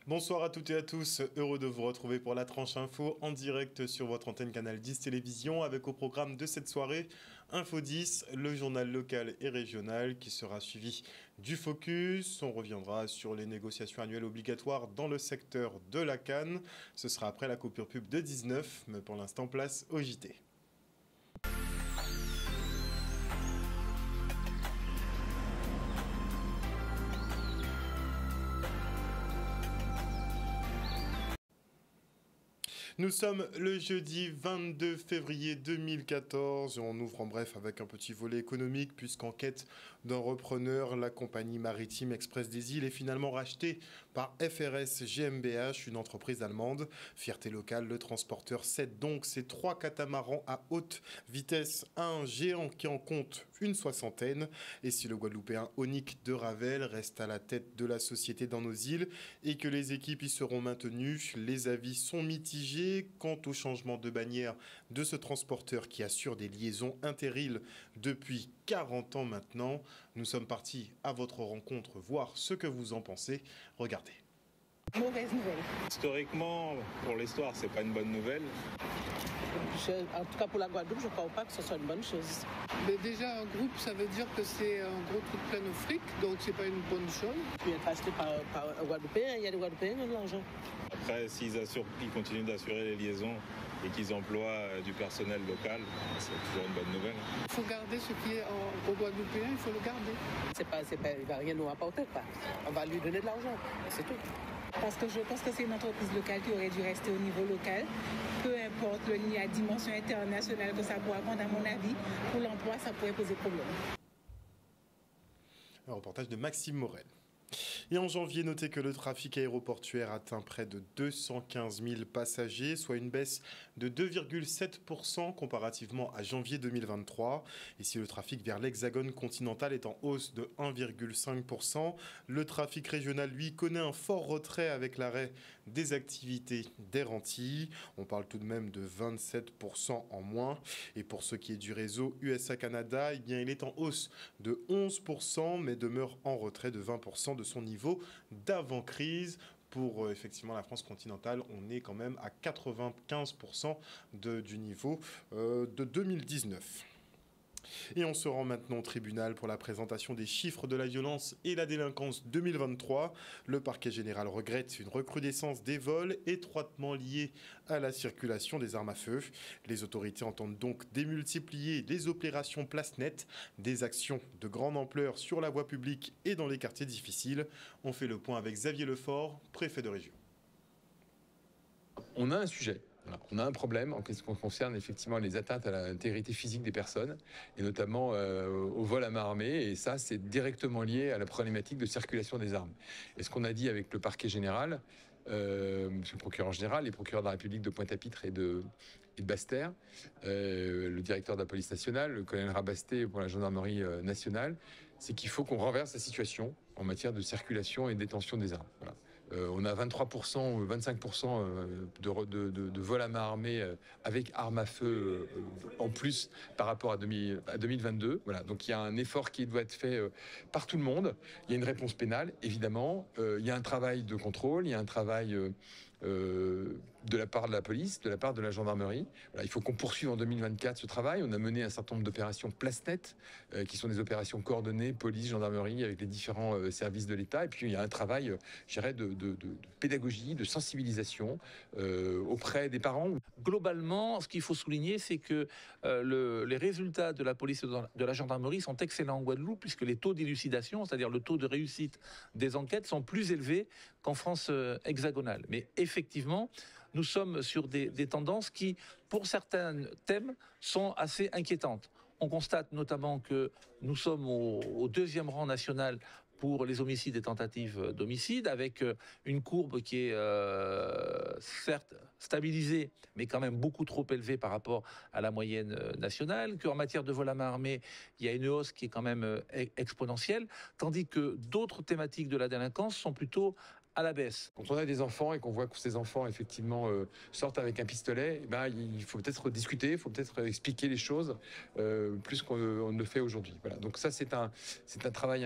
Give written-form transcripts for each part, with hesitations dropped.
Bonsoir à toutes et à tous, heureux de vous retrouver pour la tranche info en direct sur votre antenne Canal 10 Télévision avec au programme de cette soirée Info 10, le journal local et régional qui sera suivi du focus. On reviendra sur les négociations annuelles obligatoires dans le secteur de la canne. Ce sera après la coupure pub de 19, mais pour l'instant place au JT. Nous sommes le jeudi 22 février 2014 et on ouvre en bref avec un petit volet économique puisqu'en quête d'un repreneur, la compagnie maritime Express des Îles est finalement rachetée par FRS GmbH, une entreprise allemande. Fierté locale, le transporteur cède donc ses 3 catamarans à haute vitesse à un géant qui en compte une soixantaine. Et si le Guadeloupéen Onic de Ravel reste à la tête de la société dans nos îles et que les équipes y seront maintenues, les avis sont mitigés quant au changement de bannière de ce transporteur qui assure des liaisons inter-îles depuis 40 ans maintenant. Nous sommes partis à votre rencontre voir ce que vous en pensez. Regardez. Mauvaise nouvelle. Historiquement, pour l'histoire, c'est pas une bonne nouvelle. En tout cas pour la Guadeloupe, je ne crois pas que ce soit une bonne chose. Mais déjà, un groupe, ça veut dire que c'est un gros truc plein de fric, donc c'est pas une bonne chose. Puis être acheté par un Guadeloupéen, il y a des Guadeloupéens qui ont de l'argent. Après, s'ils continuent d'assurer les liaisons et qu'ils emploient du personnel local, c'est toujours une bonne nouvelle. Il faut garder ce qui est au Guadeloupéen, il faut le garder. Il ne va rien nous rapporter, quoi. On va lui donner de l'argent, c'est tout. Parce que je pense que c'est une entreprise locale qui aurait dû rester au niveau local. Peu importe le lien à dimension internationale que ça pourrait prendre, à mon avis, pour l'emploi, ça pourrait poser problème. Un reportage de Maxime Morel. Et en janvier, notez que le trafic aéroportuaire atteint près de 215 000 passagers, soit une baisse de 2,7% comparativement à janvier 2023. Et si le trafic vers l'Hexagone continental est en hausse de 1,5%, le trafic régional, lui, connaît un fort retrait avec l'arrêt des activités d'Air Antilles. On parle tout de même de 27% en moins. Et pour ce qui est du réseau USA-Canada, eh bien, il est en hausse de 11%, mais demeure en retrait de 20% de son niveau d'avant-crise. Pour effectivement la France continentale, on est quand même à 95% du niveau de 2019. Et on se rend maintenant au tribunal pour la présentation des chiffres de la violence et la délinquance 2023. Le parquet général regrette une recrudescence des vols étroitement liée à la circulation des armes à feu. Les autorités entendent donc démultiplier les opérations place nette, des actions de grande ampleur sur la voie publique et dans les quartiers difficiles. On fait le point avec Xavier Lefort, préfet de région. On a un sujet. Voilà. On a un problème en ce qui concerne effectivement les atteintes à l'intégrité physique des personnes, et notamment au vol à main armée, et ça c'est directement lié à la problématique de circulation des armes. Et ce qu'on a dit avec le parquet général, monsieur le procureur général, les procureurs de la République de Pointe-à-Pitre et de Basse-Terre, le directeur de la police nationale, le colonel Rabasté pour la gendarmerie nationale, c'est qu'il faut qu'on renverse la situation en matière de circulation et de détention des armes. Voilà. On a 23% ou 25% de vol à main armée avec armes à feu en plus par rapport à 2022. Voilà. Donc il y a un effort qui doit être fait par tout le monde. Il y a une réponse pénale, évidemment. Il y a un travail de contrôle, il y a un travail de la part de la police, de la part de la gendarmerie. Voilà, il faut qu'on poursuive en 2024 ce travail. On a mené un certain nombre d'opérations place nette, qui sont des opérations coordonnées, police, gendarmerie, avec les différents services de l'État. Et puis il y a un travail, je dirais, de pédagogie, de sensibilisation auprès des parents. Globalement, ce qu'il faut souligner, c'est que les résultats de la police et de la gendarmerie sont excellents en Guadeloupe, puisque les taux d'élucidation, c'est-à-dire le taux de réussite des enquêtes, sont plus élevés qu'en France hexagonale. Mais effectivement, nous sommes sur des tendances qui, pour certains thèmes, sont assez inquiétantes. On constate notamment que nous sommes au deuxième rang national pour les homicides et tentatives d'homicide, avec une courbe qui est certes stabilisée, mais quand même beaucoup trop élevée par rapport à la moyenne nationale, qu'en matière de vol à main armée, il y a une hausse qui est quand même exponentielle, tandis que d'autres thématiques de la délinquance sont plutôt à la baisse. Quand on a des enfants et qu'on voit que ces enfants, effectivement, sortent avec un pistolet, eh ben, il faut peut-être discuter, il faut peut-être expliquer les choses plus qu'on ne le fait aujourd'hui. Voilà. Donc ça, c'est un travail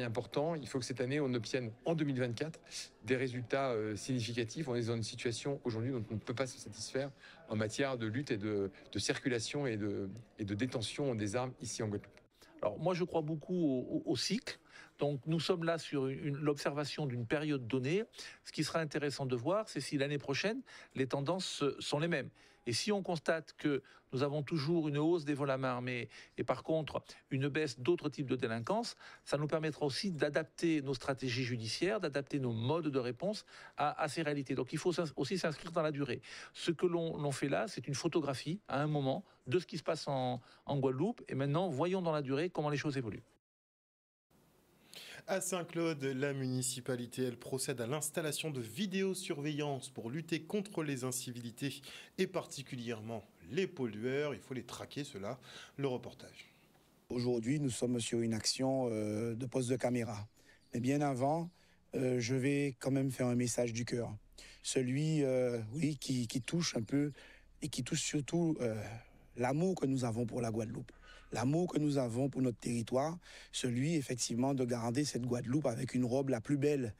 important. Il faut que cette année, on obtienne, en 2024, des résultats significatifs. On est dans une situation aujourd'hui dont on ne peut pas se satisfaire en matière de lutte et de circulation et de détention des armes ici en Guadeloupe. Alors moi, je crois beaucoup au cycle. Donc nous sommes là sur l'observation d'une période donnée. Ce qui sera intéressant de voir, c'est si l'année prochaine, les tendances sont les mêmes. Et si on constate que nous avons toujours une hausse des vols à main armée et par contre une baisse d'autres types de délinquance, ça nous permettra aussi d'adapter nos stratégies judiciaires, d'adapter nos modes de réponse à ces réalités. Donc il faut aussi s'inscrire dans la durée. Ce que l'on fait là, c'est une photographie à un moment de ce qui se passe en Guadeloupe. Et maintenant, voyons dans la durée comment les choses évoluent. À Saint-Claude, la municipalité, elle procède à l'installation de vidéosurveillance pour lutter contre les incivilités et particulièrement les pollueurs. Il faut les traquer, cela. Le reportage. Aujourd'hui, nous sommes sur une action de poste de caméra. Mais bien avant, je vais quand même faire un message du cœur. Celui, oui, qui touche un peu et qui touche surtout l'amour que nous avons pour la Guadeloupe. L'amour que nous avons pour notre territoire, celui effectivement de garder cette Guadeloupe avec une robe la plus belle,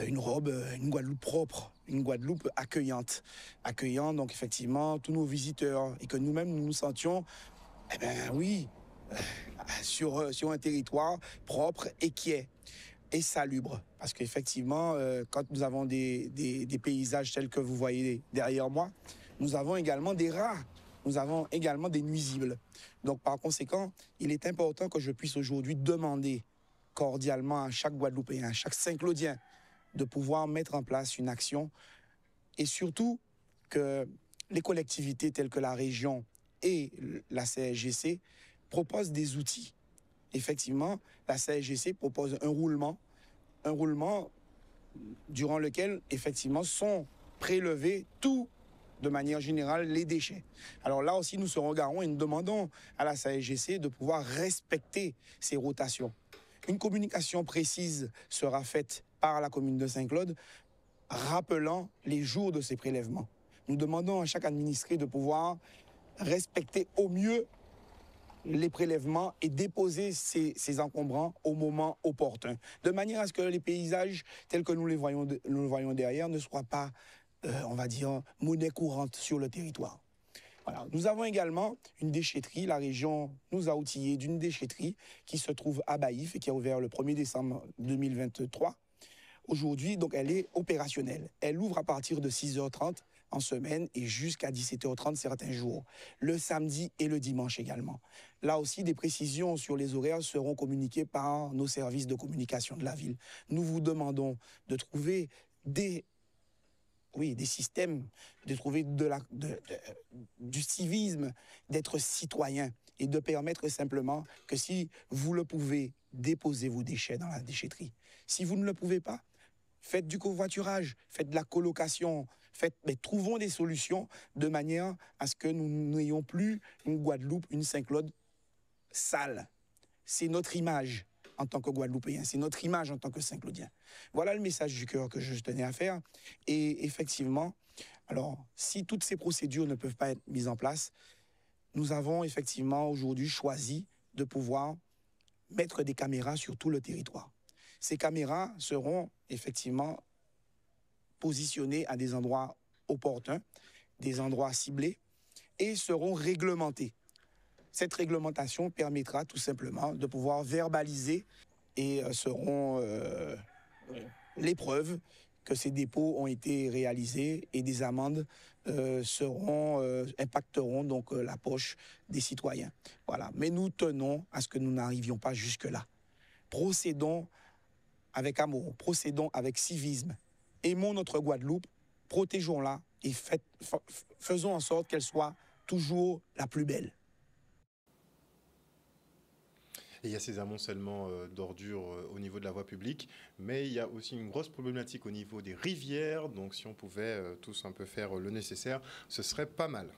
une Guadeloupe propre, une Guadeloupe accueillante. Accueillant donc effectivement tous nos visiteurs et que nous-mêmes nous nous sentions, eh ben oui, sur un territoire propre et quiet et salubre. Parce qu'effectivement, quand nous avons des paysages tels que vous voyez derrière moi, nous avons également des rats. Nous avons également des nuisibles. Donc, par conséquent, il est important que je puisse aujourd'hui demander cordialement à chaque Guadeloupéen, à chaque Saint-Claudien, de pouvoir mettre en place une action et surtout que les collectivités telles que la région et la CSGC proposent des outils. Effectivement, la CSGC propose un roulement durant lequel, effectivement, sont prélevés tous de manière générale les déchets. Alors là aussi, nous serons garants et nous demandons à la CSGC de pouvoir respecter ces rotations. Une communication précise sera faite par la commune de Saint-Claude, rappelant les jours de ces prélèvements. Nous demandons à chaque administré de pouvoir respecter au mieux les prélèvements et déposer ces encombrants au moment opportun, de manière à ce que les paysages tels que nous les voyons derrière ne soient pas on va dire, monnaie courante sur le territoire. Voilà. Nous avons également une déchetterie. La région nous a outillés d'une déchetterie qui se trouve à Baïf et qui a ouvert le 1er décembre 2023. Aujourd'hui, donc, elle est opérationnelle. Elle ouvre à partir de 6h30 en semaine et jusqu'à 17h30 certains jours. Le samedi et le dimanche également. Là aussi, des précisions sur les horaires seront communiquées par nos services de communication de la ville. Nous vous demandons de trouver des systèmes, de trouver du civisme, d'être citoyen et de permettre simplement que si vous le pouvez, déposez vos déchets dans la déchetterie. Si vous ne le pouvez pas, faites du covoiturage, faites de la colocation, trouvons des solutions de manière à ce que nous n'ayons plus une Guadeloupe, une Saint-Claude sale. C'est notre image en tant que Guadeloupéen, c'est notre image en tant que Saint-Claudien. Voilà le message du cœur que je tenais à faire. Et effectivement, alors, si toutes ces procédures ne peuvent pas être mises en place, nous avons effectivement aujourd'hui choisi de pouvoir mettre des caméras sur tout le territoire. Ces caméras seront effectivement positionnées à des endroits opportuns, des endroits ciblés, et seront réglementées. Cette réglementation permettra tout simplement de pouvoir verbaliser et seront les preuves que ces dépôts ont été réalisés et des amendes impacteront donc la poche des citoyens. Voilà. Mais nous tenons à ce que nous n'arrivions pas jusque-là. Procédons avec amour, procédons avec civisme. Aimons notre Guadeloupe, protégeons-la et faisons en sorte qu'elle soit toujours la plus belle. Et il y a ces amoncellements d'ordures au niveau de la voie publique, mais il y a aussi une grosse problématique au niveau des rivières. Donc si on pouvait tous un peu faire le nécessaire, ce serait pas mal.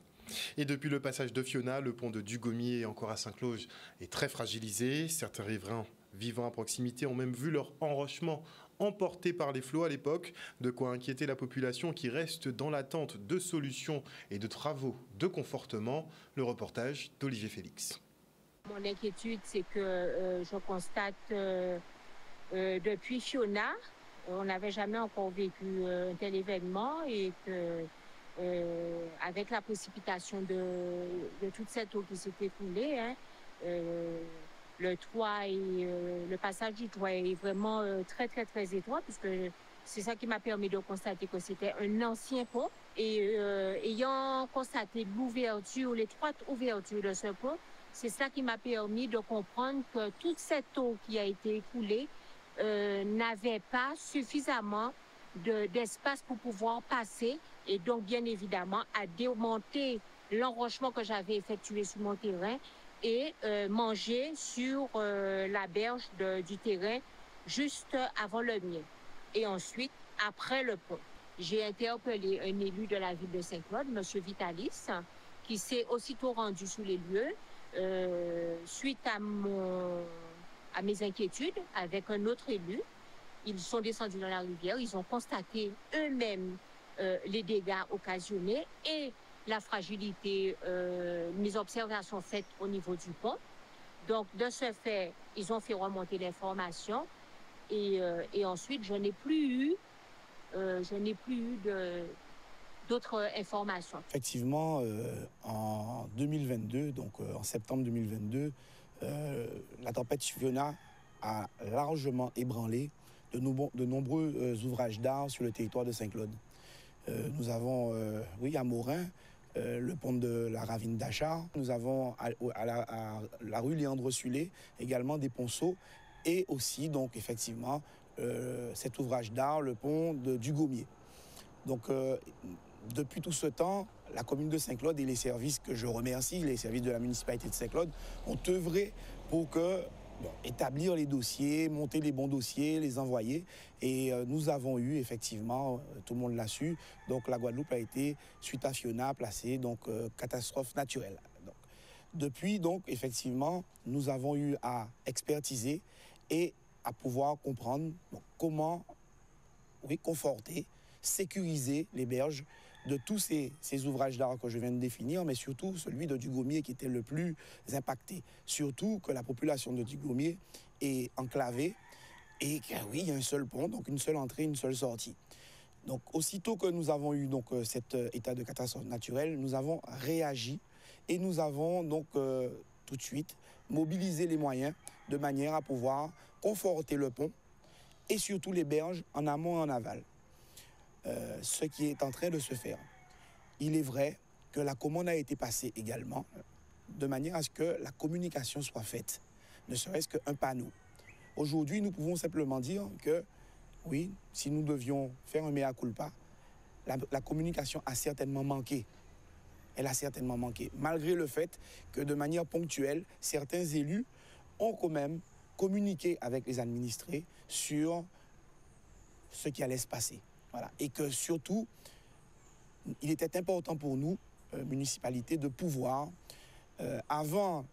Et depuis le passage de Fiona, le pont de Dugommier, encore à Saint-Claude, est très fragilisé. Certains riverains vivant à proximité ont même vu leur enrochement emportés par les flots à l'époque, de quoi inquiéter la population qui reste dans l'attente de solutions et de travaux de confortement. Le reportage d'Olivier Félix. Mon inquiétude, c'est que je constate depuis Fiona, on n'avait jamais encore vécu un tel événement et que avec la précipitation de toute cette eau qui s'est écoulée, le toit et le passage du toit est vraiment très étroit, puisque c'est ça qui m'a permis de constater que c'était un ancien pont. Et ayant constaté l'ouverture, l'étroite ouverture de ce pont, c'est ça qui m'a permis de comprendre que toute cette eau qui a été écoulée n'avait pas suffisamment d'espace pour pouvoir passer, et donc bien évidemment à démonter l'enrochement que j'avais effectué sur mon terrain et manger sur la berge du terrain juste avant le mien. Et ensuite, après le pont, j'ai interpellé un élu de la ville de Saint-Claude, M. Vitalis, qui s'est aussitôt rendu sur les lieux suite à mes inquiétudes avec un autre élu. Ils sont descendus dans la rivière, ils ont constaté eux-mêmes les dégâts occasionnés et la fragilité, mes observations faites au niveau du pont. Donc, de ce fait, ils ont fait remonter l'information et ensuite, je n'ai plus eu d'autres informations. Effectivement, en 2022, donc en septembre 2022, la tempête Fiona a largement ébranlé de nombreux ouvrages d'art sur le territoire de Saint-Claude. Nous avons, à Morin, le pont de la ravine d'Achard. Nous avons à la rue Léandre-Sulé également des ponceaux et aussi, donc, effectivement, cet ouvrage d'art, le pont du Gommier. Donc, depuis tout ce temps, la commune de Saint-Claude et les services que je remercie, les services de la municipalité de Saint-Claude, ont œuvré pour établir les dossiers, monter les bons dossiers, les envoyer. Et nous avons eu, effectivement, tout le monde l'a su, donc la Guadeloupe a été, suite à Fiona, placée catastrophe naturelle. Donc, depuis, donc, effectivement, nous avons eu à expertiser et à pouvoir comprendre comment conforter, sécuriser les berges de tous ces ouvrages d'art que je viens de définir, mais surtout celui de Dugommier qui était le plus impacté. Surtout que la population de Dugommier est enclavée et qu'il y a un seul pont, donc une seule entrée, une seule sortie. Donc aussitôt que nous avons eu cet état de catastrophe naturelle, nous avons réagi et nous avons tout de suite mobilisé les moyens de manière à pouvoir conforter le pont et surtout les berges en amont et en aval. Ce qui est en train de se faire. Il est vrai que la commande a été passée également de manière à ce que la communication soit faite, ne serait-ce qu'un panneau. Aujourd'hui, nous pouvons simplement dire que, oui, si nous devions faire un mea culpa, la communication a certainement manqué. Elle a certainement manqué, malgré le fait que de manière ponctuelle, certains élus ont quand même communiqué avec les administrés sur ce qui allait se passer. Voilà. Et que surtout, il était important pour nous, municipalité, de pouvoir, avant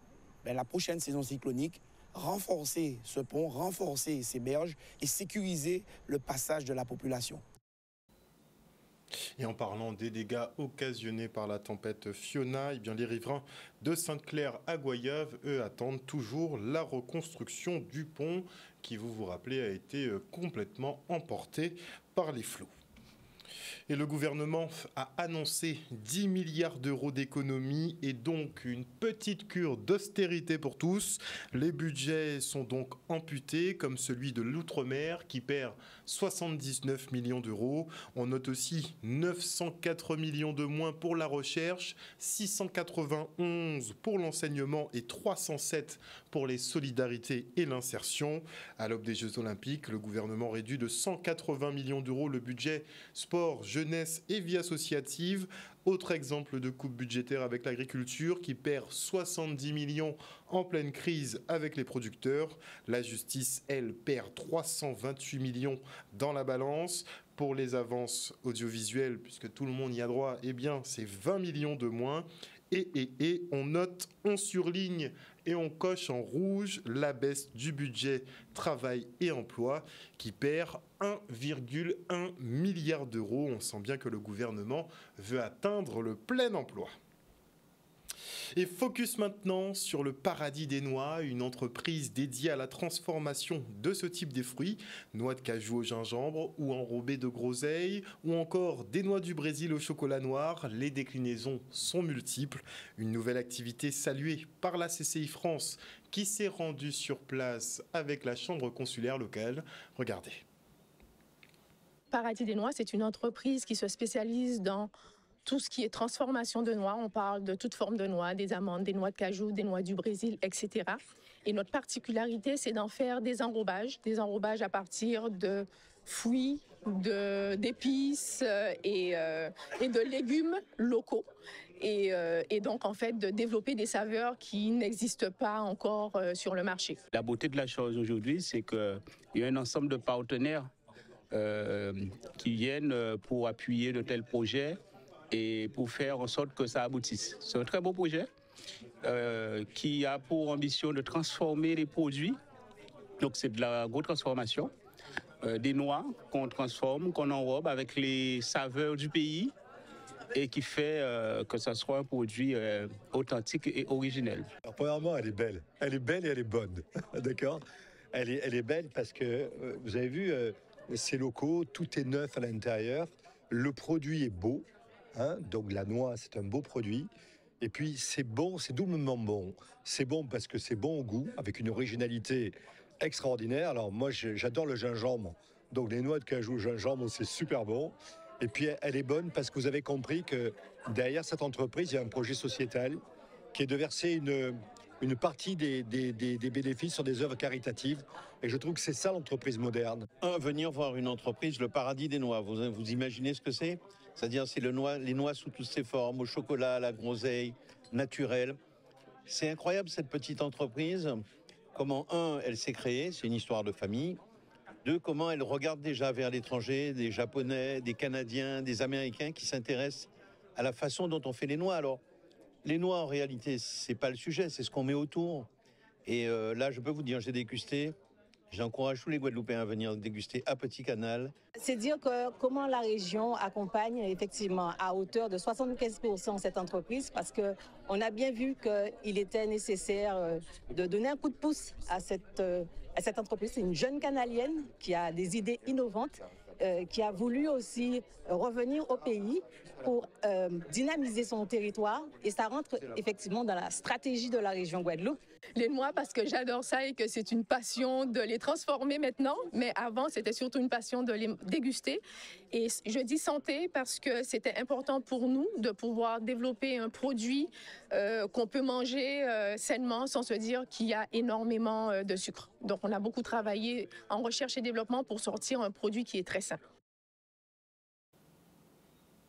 la prochaine saison cyclonique, renforcer ce pont, renforcer ces berges et sécuriser le passage de la population. Et en parlant des dégâts occasionnés par la tempête Fiona, les riverains de Sainte-Claire à Goyave, eux, attendent toujours la reconstruction du pont qui, vous vous rappelez, a été complètement emporté par les flots. Et le gouvernement a annoncé 10 milliards d'euros d'économies et donc une petite cure d'austérité pour tous. Les budgets sont donc amputés, comme celui de l'Outre-mer qui perd 79 millions d'euros. On note aussi 904 millions de moins pour la recherche, 691 pour l'enseignement et 307 pour les solidarités et l'insertion. À l'aube des Jeux Olympiques, le gouvernement réduit de 180 millions d'euros le budget sport, jeunesse et vie associative. Autre exemple de coupe budgétaire avec l'agriculture qui perd 70 millions en pleine crise avec les producteurs. La justice, elle, perd 328 millions dans la balance. Pour les avances audiovisuelles, puisque tout le monde y a droit, c'est 20 millions de moins. Et on note, on surligne et on coche en rouge la baisse du budget travail et emploi qui perd 1,1 milliard d'euros. On sent bien que le gouvernement veut atteindre le plein emploi. Et focus maintenant sur le Paradis des Noix, une entreprise dédiée à la transformation de ce type de fruits, noix de cajou au gingembre ou enrobées de groseille, ou encore des noix du Brésil au chocolat noir. Les déclinaisons sont multiples. Une nouvelle activité saluée par la CCI France qui s'est rendue sur place avec la chambre consulaire locale. Regardez. Paradis des Noix, c'est une entreprise qui se spécialise dans tout ce qui est transformation de noix. On parle de toute forme de noix, des amandes, des noix de cajou, des noix du Brésil, etc. Et notre particularité, c'est d'en faire des enrobages à partir de fruits, d'épices et de légumes locaux. Et donc, en fait, de développer des saveurs qui n'existent pas encore sur le marché. La beauté de la chose aujourd'hui, c'est qu'il y a un ensemble de partenaires qui viennent pour appuyer de tels projets et pour faire en sorte que ça aboutisse. C'est un très beau projet qui a pour ambition de transformer les produits. Donc c'est de la grosse transformation. Des noix qu'on transforme, qu'on enrobe avec les saveurs du pays et qui fait que ça soit un produit authentique et originel. Alors, premièrement, elle est belle et elle est bonne, d'accord ? Elle est belle parce que, vous avez vu, c'est locaux, tout est neuf à l'intérieur, le produit est beau. Donc la noix, c'est un beau produit. Et puis c'est bon, c'est doublement bon. C'est bon parce que c'est bon au goût, avec une originalité extraordinaire. Alors moi, j'adore le gingembre. Donc les noix de cajou au gingembre, c'est super bon. Et puis elle est bonne parce que vous avez compris que derrière cette entreprise, il y a un projet sociétal qui est de verser une partie des bénéfices sur des œuvres caritatives. Et je trouve que c'est ça l'entreprise moderne. Venir voir une entreprise, le Paradis des Noix, vous imaginez ce que c'est ? C'est-à-dire c'est les noix sous toutes ses formes, au chocolat, à la groseille, naturelle. C'est incroyable cette petite entreprise. Comment, elle s'est créée, c'est une histoire de famille. 2, comment elle regarde déjà vers l'étranger, des Japonais, des Canadiens, des Américains qui s'intéressent à la façon dont on fait les noix. Alors, les noix, en réalité, c'est pas le sujet, c'est ce qu'on met autour. Et là, je peux vous dire, j'ai dégusté. J'encourage tous les Guadeloupéens à venir déguster à Petit Canal. C'est dire que comment la région accompagne effectivement à hauteur de 75% cette entreprise, parce qu'on a bien vu qu'il était nécessaire de donner un coup de pouce à cette entreprise. C'est une jeune Canalienne qui a des idées innovantes, qui a voulu aussi revenir au pays pour dynamiser son territoire, et ça rentre effectivement dans la stratégie de la région Guadeloupe. Les noix, parce que j'adore ça et que c'est une passion de les transformer maintenant, mais avant c'était surtout une passion de les déguster. Et je dis santé parce que c'était important pour nous de pouvoir développer un produit qu'on peut manger sainement sans se dire qu'il y a énormément de sucre. Donc on a beaucoup travaillé en recherche et développement pour sortir un produit qui est très sain.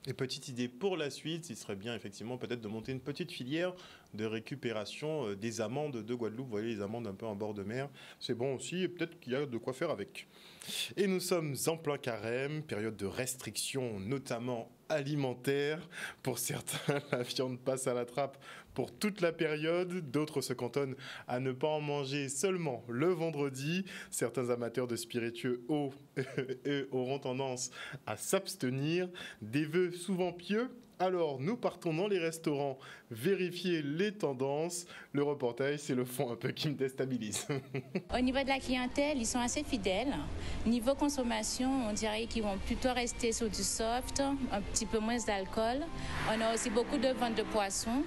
Et petite idée pour la suite, il serait bien effectivement peut-être de monter une petite filière de récupération des amandes de Guadeloupe. Vous voyez les amandes un peu en bord de mer, c'est bon aussi et peut-être qu'il y a de quoi faire avec. Et nous sommes en plein carême, période de restriction notamment alimentaire. Pour certains, la viande passe à la trappe pour toute la période. D'autres se cantonnent à ne pas en manger seulement le vendredi. Certains amateurs de spiritueux eux, auront tendance à s'abstenir. Des vœux souvent pieux. Alors, nous partons dans les restaurants vérifier les tendances. Le reportage, c'est le fond un peu qui me déstabilise. Au niveau de la clientèle, ils sont assez fidèles. Niveau consommation, on dirait qu'ils vont plutôt rester sur du soft, un petit peu moins d'alcool. On a aussi beaucoup de ventes de poissons.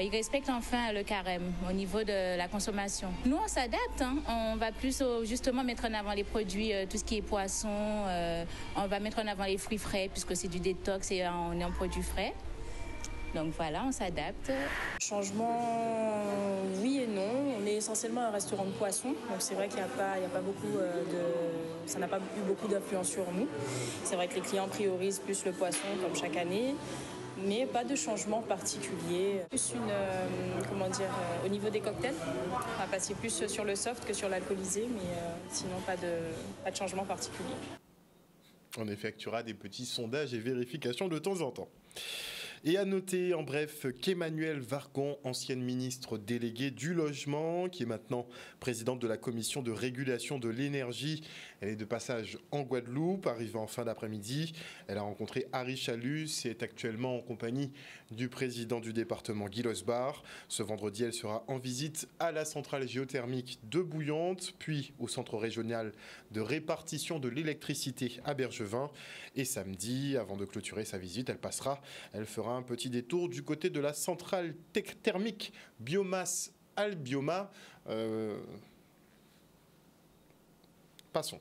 Ils respectent enfin le carême au niveau de la consommation. Nous, on s'adapte. On va plus justement mettre en avant les produits, tout ce qui est poisson. On va mettre en avant les fruits frais puisque c'est du détox et on est en produits frais. Donc voilà, on s'adapte. Changement, oui et non. On est essentiellement un restaurant de poissons. Donc c'est vrai qu'il n'y a pas beaucoup ça n'a pas eu beaucoup d'influence sur nous. C'est vrai que les clients priorisent plus le poisson comme chaque année. Mais pas de changement particulier. Plus au niveau des cocktails, on va passer plus sur le soft que sur l'alcoolisé, mais sinon pas de changement particulier. On effectuera des petits sondages et vérifications de temps en temps. Et à noter en bref qu'Emmanuelle Vargon, ancienne ministre déléguée du logement, qui est maintenant présidente de la commission de régulation de l'énergie, elle est de passage en Guadeloupe, arrivée en fin d'après-midi. Elle a rencontré Harry Chalus et est actuellement en compagnie du président du département Guy Losbar. Ce vendredi, elle sera en visite à la centrale géothermique de Bouillante, puis au centre régional de répartition de l'électricité à Bergevin. Et samedi, avant de clôturer sa visite, elle fera un petit détour du côté de la centrale thermique biomasse Albioma. Passons.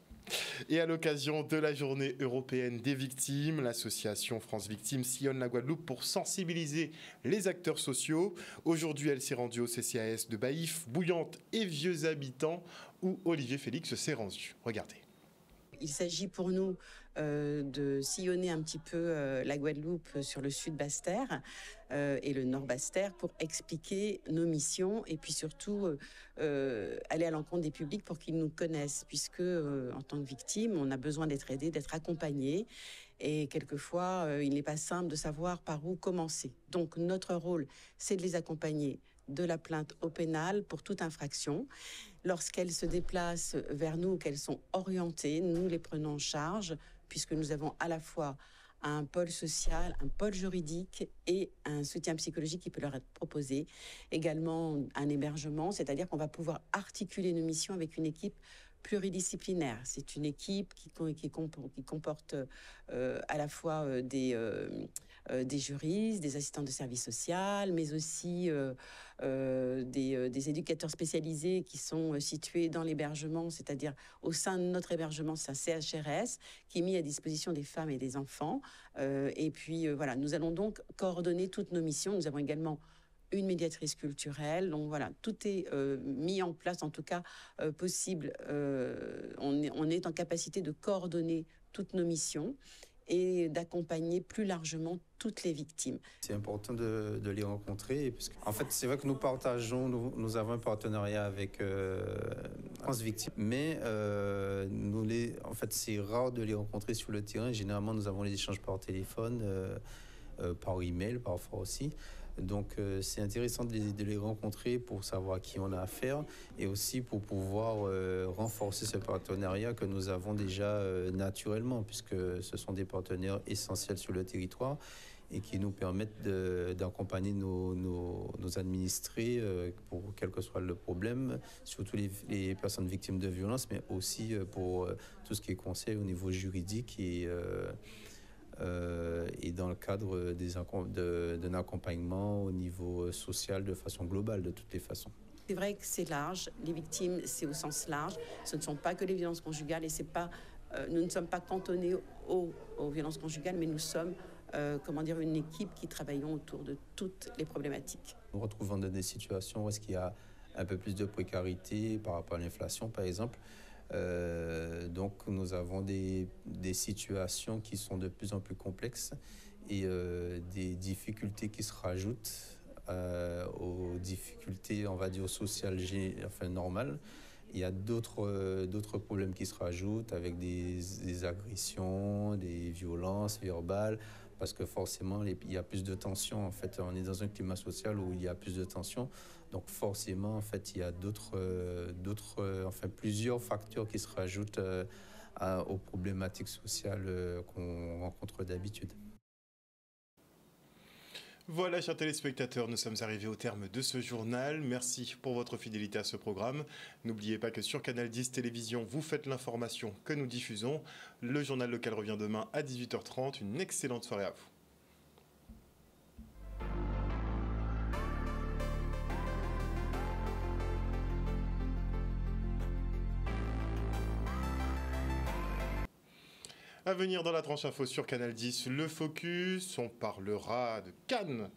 Et à l'occasion de la journée européenne des victimes, l'association France Victimes sillonne la Guadeloupe pour sensibiliser les acteurs sociaux. Aujourd'hui, elle s'est rendue au CCAS de Baïf, Bouillante et Vieux Habitants, où Olivier Félix s'est rendu. Regardez. Il s'agit pour nous de sillonner un petit peu la Guadeloupe sur le sud Basse-Terre et le nord Basse-Terre pour expliquer nos missions et puis surtout aller à l'encontre des publics pour qu'ils nous connaissent, puisque en tant que victime, on a besoin d'être aidé, d'être accompagné. Et quelquefois, il n'est pas simple de savoir par où commencer. Donc notre rôle, c'est de les accompagner de la plainte au pénal pour toute infraction. Lorsqu'elles se déplacent vers nous, qu'elles sont orientées, nous les prenons en charge, puisque nous avons à la fois un pôle social, un pôle juridique et un soutien psychologique qui peut leur être proposé. Également un hébergement, c'est-à-dire qu'on va pouvoir articuler nos missions avec une équipe pluridisciplinaire. C'est une équipe qui comporte à la fois des juristes, des assistants de service social, mais aussi des éducateurs spécialisés qui sont situés dans l'hébergement, c'est-à-dire au sein de notre hébergement, c'est un CHRS qui est mis à disposition des femmes et des enfants. Et puis voilà, nous allons donc coordonner toutes nos missions. Nous avons également une médiatrice culturelle. Donc voilà, tout est mis en place, en tout cas possible. On est en capacité de coordonner toutes nos missions et d'accompagner plus largement toutes les victimes. C'est important de les rencontrer. Parce en fait, c'est vrai que nous avons un partenariat avec France Victimes, mais en fait, c'est rare de les rencontrer sur le terrain. Généralement, nous avons les échanges par téléphone, par email parfois aussi. Donc c'est intéressant de les rencontrer pour savoir à qui on a affaire et aussi pour pouvoir renforcer ce partenariat que nous avons déjà naturellement, puisque ce sont des partenaires essentiels sur le territoire et qui nous permettent d'accompagner nos administrés pour quel que soit le problème, surtout les personnes victimes de violences, mais aussi pour tout ce qui est conseil au niveau juridique et dans le cadre d'un accompagnement au niveau social de façon globale, de toutes les façons. C'est vrai que c'est large, les victimes, c'est au sens large. Ce ne sont pas que les violences conjugales et nous ne sommes pas cantonnés aux violences conjugales, mais nous sommes une équipe qui travaillons autour de toutes les problématiques. Nous retrouvons dans des situations où est-ce qu'il y a un peu plus de précarité par rapport à l'inflation, par exemple. Donc nous avons des situations qui sont de plus en plus complexes et des difficultés qui se rajoutent aux difficultés, on va dire, sociales, normales. Il y a d'autres problèmes qui se rajoutent avec des agressions, des violences verbales, parce que forcément il y a plus de tensions. En fait, on est dans un climat social où il y a plus de tensions. Donc forcément, en fait, il y a plusieurs facteurs qui se rajoutent aux problématiques sociales qu'on rencontre d'habitude. Voilà, chers téléspectateurs, nous sommes arrivés au terme de ce journal. Merci pour votre fidélité à ce programme. N'oubliez pas que sur Canal 10 Télévision, vous faites l'information que nous diffusons. Le journal local revient demain à 18h30. Une excellente soirée à vous. À venir dans la tranche info sur Canal 10, le Focus, on parlera de Cannes.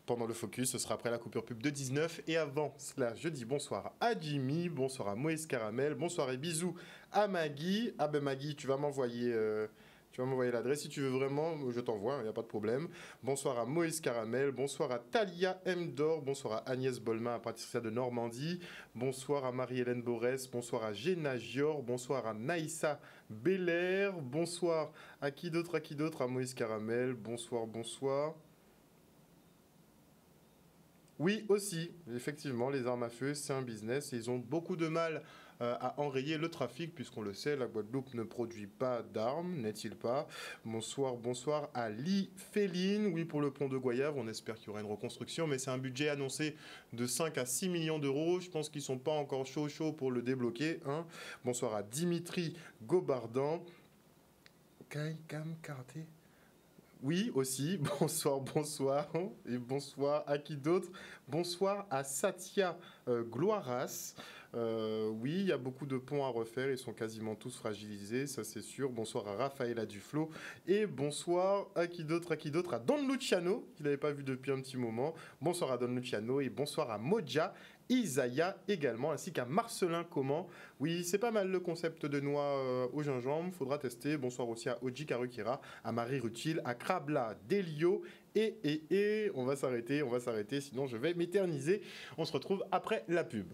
Pendant le Focus, ce sera après la coupure pub de 19. Et avant cela, je dis bonsoir à Jimmy, bonsoir à Moïse Caramel, bonsoir et bisous à Maggie. Ah ben Maggie, tu vas m'envoyer l'adresse si tu veux vraiment, je t'envoie, il n'y a pas de problème. Bonsoir à Moïse Caramel, bonsoir à Talia Mdor, bonsoir à Agnès Bolma, à Patricia de Normandie, bonsoir à Marie-Hélène Borès, bonsoir à Géna Gior, bonsoir à Naïssa Belair, bonsoir à qui d'autre, à Moïse Caramel, bonsoir. Oui, aussi, effectivement, les armes à feu, c'est un business et ils ont beaucoup de mal à enrayer le trafic, puisqu'on le sait, la Guadeloupe ne produit pas d'armes, n'est-il pas? Bonsoir à Lee Féline. Oui, pour le pont de Goyave, on espère qu'il y aura une reconstruction, mais c'est un budget annoncé de 5 à 6 millions d'euros. Je pense qu'ils ne sont pas encore chauds pour le débloquer. Hein. Bonsoir à Dimitri Gobardan. Kaikam Karté. Oui, aussi. Bonsoir. Et bonsoir à qui d'autre? Bonsoir à Satya Gloiras. Oui, il y a beaucoup de ponts à refaire. Ils sont quasiment tous fragilisés, ça c'est sûr. Bonsoir à Rafaela Duflo. Et bonsoir à qui d'autre? À Don Luciano, qu'il n'avait pas vu depuis un petit moment. Bonsoir à Don Luciano et bonsoir à Moja Isaiah également, ainsi qu'à Marcelin Comment. Oui, c'est pas mal le concept de noix au gingembre, faudra tester. Bonsoir aussi à Oji Karukira, à Marie Rutil, à Krabla Delio. Et on va s'arrêter, sinon je vais m'éterniser. On se retrouve après la pub.